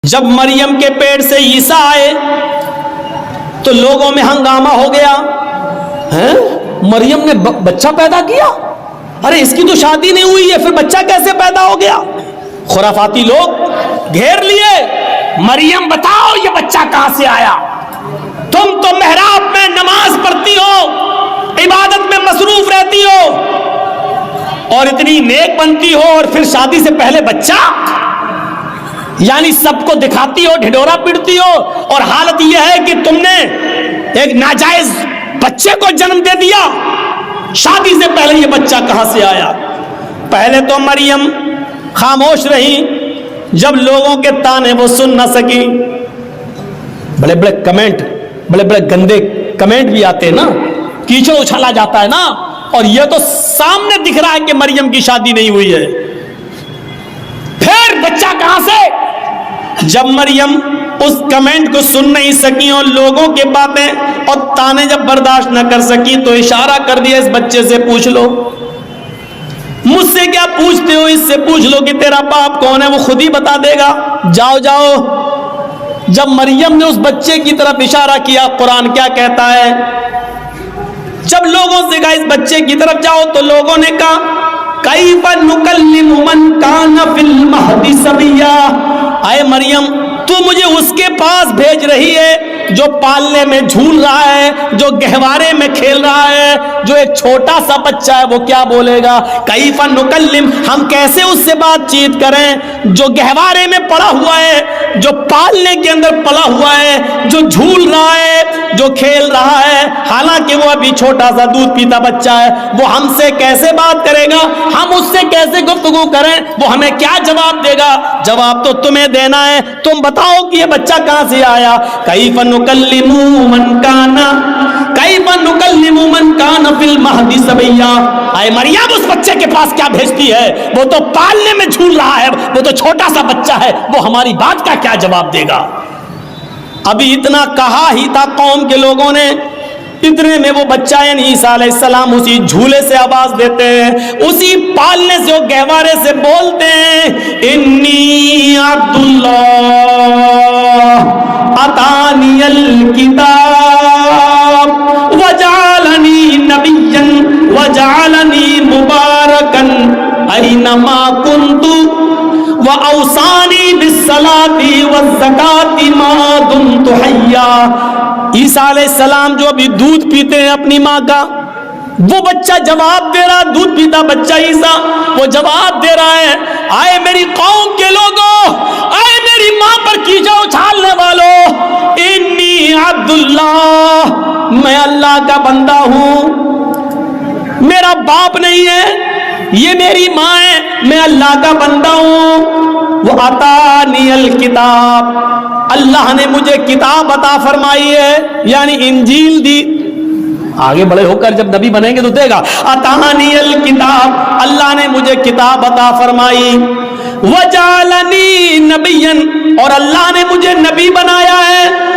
जब मरियम के पेट से ईसा आए तो लोगों में हंगामा हो गया है, मरियम ने बच्चा पैदा किया, अरे इसकी तो शादी नहीं हुई है, फिर बच्चा कैसे पैदा हो गया। खुराफाती लोग घेर लिए, मरियम बताओ ये बच्चा कहां से आया। तुम तो मेहराब में नमाज पढ़ती हो, इबादत में मसरूफ रहती हो और इतनी नेक बनती हो, और फिर शादी से पहले बच्चा, यानी सबको दिखाती हो, ढिढोरा पीटती हो, और हालत यह है कि तुमने एक नाजायज बच्चे को जन्म दे दिया। शादी से पहले ये बच्चा कहां से आया। पहले तो मरियम खामोश रही, जब लोगों के ताने वो सुन न सकी। बड़े बड़े कमेंट, बड़े बड़े गंदे कमेंट भी आते हैं ना, कीचड़ उछाला जाता है ना, और ये तो सामने दिख रहा है कि मरियम की शादी नहीं हुई है, फिर बच्चा कहां से। जब मरियम उस कमेंट को सुन नहीं सकी और लोगों के बातें और ताने जब बर्दाश्त न कर सकी तो इशारा कर दिया, इस बच्चे से पूछ लो। मुझसे क्या पूछते हो, इससे पूछ लो कि तेरा बाप कौन है, वो खुद ही बता देगा। जाओ जाओ। जब मरियम ने उस बच्चे की तरफ इशारा किया, कुरान क्या कहता है, जब लोगों से कहा इस बच्चे की तरफ जाओ, तो लोगों ने कहा कैफ़ नुकल्लिमु मन काना फिल महदी सबिया। आए मरियम, तू मुझे उसके पास भेज रही है जो पालने में झूल रहा है, जो गहवारे में खेल रहा है, जो एक छोटा सा बच्चा है, वो क्या बोलेगा। कैफ़ नुकल्लिम, हम कैसे उससे बातचीत करें जो गहवारे में पड़ा हुआ है, जो पालने के अंदर पड़ा हुआ है, जो झूल रहा है, जो खेल रहा है, हालांकि वो अभी छोटा सा दूध पीता बच्चा है, वो हमसे कैसे बात करेगा, हम उससे कैसे गुफ्तगू करें, वो हमें क्या जवाब देगा। जवाब तो तुम्हें देना है, तुम बताओ कि ये बच्चा कहां से आया। कैफ़ नुकल्लिमु मन काना, कैफ़ नुकल्लिमु मन काना फिल महदी सबिया। आए मरियम, उस बच्चे के पास क्या भेजती है, वो तो पालने में झूल रहा है, वो तो छोटा सा बच्चा है, वो हमारी बात का क्या जवाब देगा। अभी इतना कहा ही था कौम के लोगों ने, इतने में वो बच्चा यानी ईसा अलैहिस्सलाम उसी झूले से आवाज देते हैं, उसी पालने से, वो गहवारे से बोलते हैं, इन्नी अब्दुल्लाह अतानियल किताब वजालनी नबिय्यन वजालनी मुबारकन ऐनमा कुन्तु व औसानी बिस्सलाती वज़्ज़काती मा दुम्तु हय्या। ईसा अलैहिस्सलाम जो अभी दूध पीते हैं अपनी माँ का, वो बच्चा जवाब दे रहा, दूध पीता बच्चा ईसा, वो जवाब दे रहा है, आए मेरी कौम के लोगों, आए मेरी माँ पर कीचड़ उछालने वालों, इन्नी अब्दुल्लाह, मैं अल्लाह का बंदा हूं, मेरा बाप नहीं है, ये मेरी माँ है, मैं अल्लाह का बंदा हूं। वो अतानियल किताब, अल्लाह ने मुझे किताब अता फरमाई है, यानी इंजील दी। आगे बड़े होकर जब नबी बनेंगे तो देगा, अतानियल किताब, अल्लाह ने मुझे किताब अता फरमाई। वजालनी नबियन, और अल्लाह ने मुझे नबी बनाया है।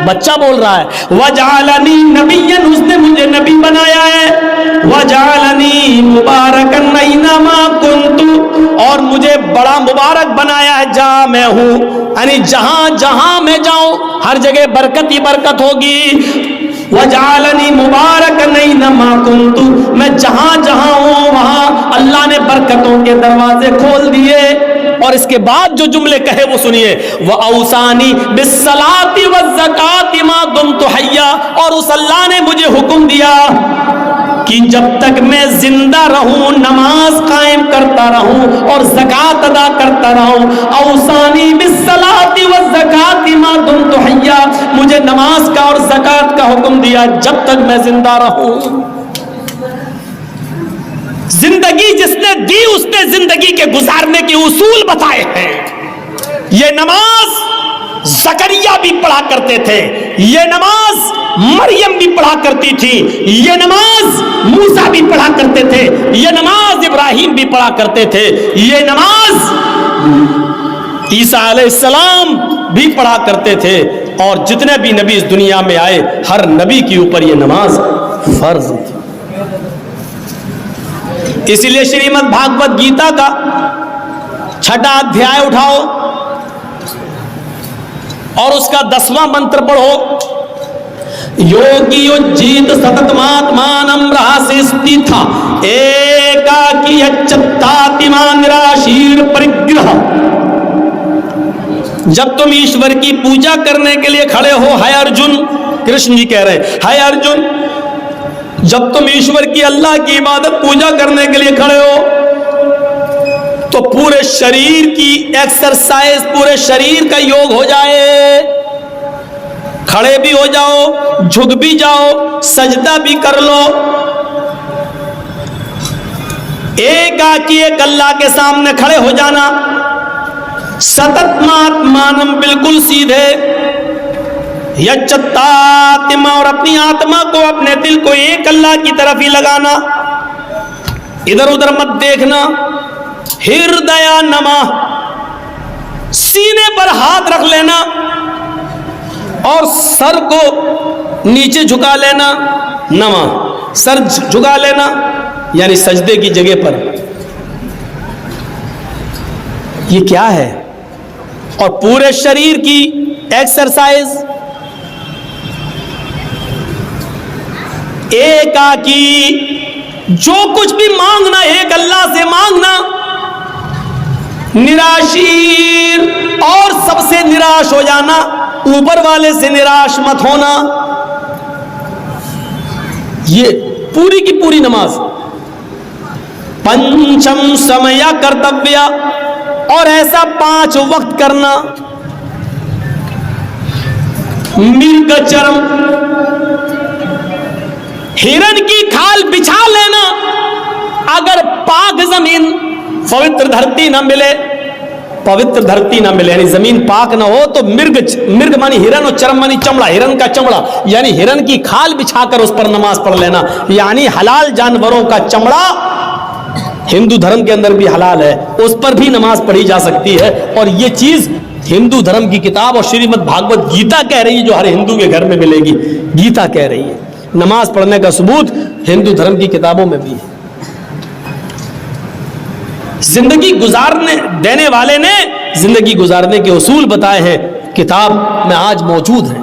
बच्चा बोल रहा है, वजालनी नबियन, उसने मुझे नबी बनाया है। वजालनी मुबारकन ऐनमा कुन्तु, और मुझे बड़ा मुबारक बनाया है जहां मैं हूं, यानी जहां जहां मैं जाऊं हर जगह बरकत ही बरकत होगी। वजालनी मुबारकन ऐनमा कुन्तु, मैं जहां जहां हूं वहां अल्लाह ने बरकतों के दरवाजे खोल दिए। और इसके बाद जो जुमले कहे वो सुनिए, व औसानी बिस्सलाती वज़्ज़काती मा दुम्तु हय्या, और उस अल्लाह ने मुझे हुक्म दिया कि जब तक मैं जिंदा रहूं नमाज कायम करता रहूं और ज़कात अदा करता रहूं। औसानी बिस्सलाती वज़्ज़काती मा दुम्तु हय्या, मुझे नमाज का और ज़कात का हुक्म दिया जब तक मैं जिंदा रहूं। जिंदगी जिसने दी उसने जिंदगी के गुजारने के उसूल बताए हैं। ये नमाज ज़करिया भी पढ़ा करते थे, ये नमाज मरियम भी पढ़ा करती थी, ये नमाज मूसा भी पढ़ा करते थे, ये नमाज इब्राहिम भी पढ़ा करते थे, ये नमाज ईसा अलैहिस्सलाम भी पढ़ा करते थे, और जितने भी नबी इस दुनिया में आए हर नबी के ऊपर ये नमाज फर्ज थी। इसीलिए श्रीमद् भागवत गीता का 6वां अध्याय उठाओ, और उसका 10वां मंत्र पढ़ो, योगी उज्जीत सततमात्मानं रहस्य स्थिता एकाकी यच्चत्तातिमान निराशीर परिग्रह। जब तुम ईश्वर की पूजा करने के लिए खड़े हो, है अर्जुन, कृष्ण जी कह रहे है अर्जुन, जब तुम ईश्वर की, अल्लाह की इबादत पूजा करने के लिए खड़े हो तो पूरे शरीर की एक्सरसाइज, पूरे शरीर का योग हो जाए। खड़े भी हो जाओ, झुक भी जाओ, सजदा भी कर लो। एकाकी एक अल्लाह के सामने खड़े हो जाना, सततमात्मानम, बिल्कुल सीधे, यच्चत्तात्मा, और अपनी आत्मा को, अपने दिल को एक अल्लाह की तरफ ही लगाना, इधर उधर मत देखना। हृदय नमः, सीने पर हाथ रख लेना और सर को नीचे झुका लेना। नमः, सर झुका लेना यानी सजदे की जगह पर। ये क्या है? और पूरे शरीर की एक्सरसाइज। एकाकी, जो कुछ भी मांगना एक अल्लाह से मांगना। निराशीर, और सबसे निराश हो जाना, ऊपर वाले से निराश मत होना। ये पूरी की पूरी नमाज। पंचम समय कर्तव्य, और ऐसा 5 वक्त करना। मृगचर्म, हिरण की खाल बिछा लेना। अगर पाक जमीन, पवित्र धरती ना मिले, पवित्र धरती ना मिले यानी जमीन पाक ना हो, तो मृग मानी हिरण और चर्म मानी चमड़ा, हिरण का चमड़ा यानी हिरण की खाल बिछाकर उस पर नमाज पढ़ लेना। यानी हलाल जानवरों का चमड़ा हिंदू धर्म के अंदर भी हलाल है, उस पर भी नमाज पढ़ी जा सकती है। और ये चीज हिंदू धर्म की किताब और श्रीमद् भागवत गीता कह रही है, जो हर हिंदू के घर में मिलेगी। गीता कह रही है नमाज पढ़ने का सबूत हिंदू धर्म की किताबों में भी है। जिंदगी गुजारने देने वाले ने जिंदगी गुजारने के उसूल बताए हैं, किताब में आज मौजूद है।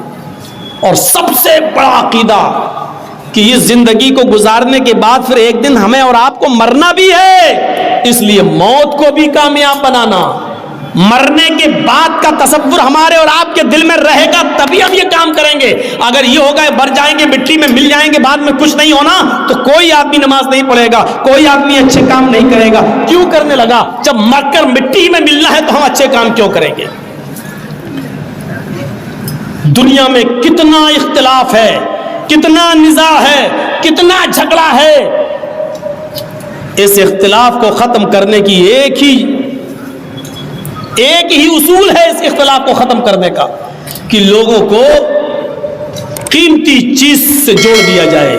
और सबसे बड़ा अकीदा कि इस जिंदगी को गुजारने के बाद फिर एक दिन हमें और आपको मरना भी है, इसलिए मौत को भी कामयाब बनाना, मरने के बाद का तसव्वुर हमारे और आपके दिल में रहेगा, तभी हम ये काम करेंगे। अगर ये होगा मर जाएंगे, मिट्टी में मिल जाएंगे, बाद में कुछ नहीं होना, तो कोई आदमी नमाज नहीं पढ़ेगा, कोई आदमी अच्छे काम नहीं करेगा। क्यों करने लगा? जब मरकर मिट्टी में मिलना है तो हम अच्छे काम क्यों करेंगे? दुनिया में कितना इख्तिलाफ है, कितना निज़ा है, कितना झगड़ा है। इस इख्तिलाफ को खत्म करने की एक ही उसूल है इस इख्तिलाफ को खत्म करने का, कि लोगों को कीमती चीज से जोड़ दिया जाए।